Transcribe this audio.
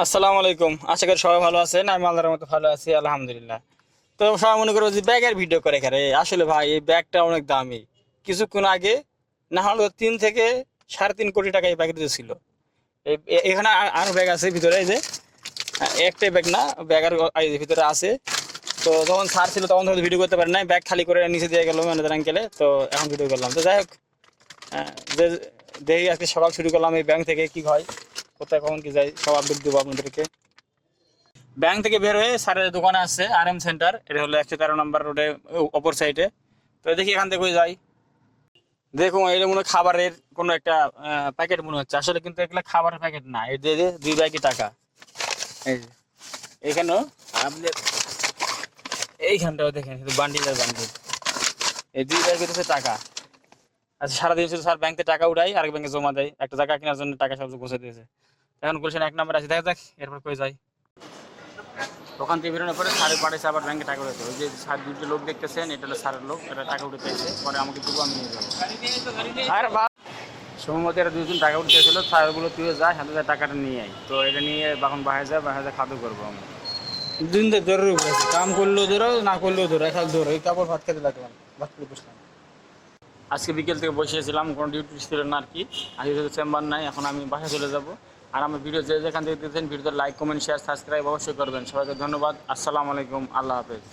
আসসালামু আলাইকুম। আশা করি সবাই ভালো আছেন। আমি আল্লাহর মতো ভালো আছি, আলহামদুলিল্লাহ। তো সবাই মনে করো যে ব্যাগের ভিডিও করে খেলে, আসলে ভাই এই ব্যাগটা অনেক দামি। কিছুক্ষণ আগে না হলো 3 থেকে 3.5 কোটি টাকা এই ব্যাগের ছিল। এখানে আরো ব্যাগ আছে ভিতরে, এই যে একটাই ব্যাগ না, ব্যাগ আর এই যে ভিতরে আছে। তো যখন স্যার ছিল তখন হয়তো ভিডিও করতে পারি নাই, ব্যাগ খালি করে নিচে দিয়ে গেল ম্যানেজার আঙ্কেলে, তো এখন ভিডিও করলাম। তো যাই হোক, যে দেখি আজকে সকাল শুরু করলাম এই ব্যাংক থেকে কি হয়, কোথায় কখন কি যাই সব আপডেট দেবো আপনাদেরকে। ব্যাংক থেকে বের হয়ে স্যারের দোকানে আসছে RM সেন্টার, এটা হলো 113 নম্বর রোডে অপর সাইডে। তো দেখি এখান থেকে যাই। দেখুন এটা মনে হয় খাবারের কোনো একটা প্যাকেট মনে হচ্ছে, আসলে কিন্তু এগুলো খাবারের প্যাকেট না। এই যে 2 ব্যাগই টাকা, এই যে এখানেও আপনি এইখানটাও দেখেন শুধু বান্ডিলের বান্ডিল, এই 2 ব্যাগ হচ্ছে টাকা। আচ্ছা, সারাদিন শুধু স্যার ব্যাংক থেকে টাকা উঠাই আর ব্যাংকে জমা দেয়, একটা জায়গা কেনার জন্য টাকা সব পৌঁছে দিয়েছে। এখন গুলশান 1 নম্বর আছে, দেখা যাক এরপর কই যাই। ওখান থেকে বেরোনোর পরে স্যারের পাঠাইছে আবার ব্যাংকে টাকা উঠাতে। ওই যে স্যার দুটো লোক দেখতেছেন, এটা হলো স্যারের লোক, এটা টাকা উঠাতে এসে পরে আমাকে দেবো, আমি নিয়ে যাবো। আর বা সম্ভবত এরা 2 জন টাকা উঠতেছিল, স্যারগুলো তুই যায় হাতে যায় টাকাটা নিয়ে আয়। তো এটা নিয়ে এখন বাসায় খাদ্য করবো আমি। দিন তো জরুরি পড়েছে, কাম করলেও ধরো না করলেও ধরো, এখন ধরো এই কাপড় ভাত খেতে লাগলাম, ভাত খেতে বসলাম। আজকে বিকেল থেকে বসেছিলাম, কোনো ডিউটি ছিল না আর কি। আজকে চেম্বার নাই, এখন আমি বাসায় চলে যাব। আর আমার ভিডিও যে যেখান থেকে দেখতেছেন, ভিডিওতে লাইক কমেন্ট শেয়ার সাবস্ক্রাইব অবশ্যই করবেন। সবাইকে ধন্যবাদ। আসসালামু আলাইকুম, আল্লাহ হাফেজ।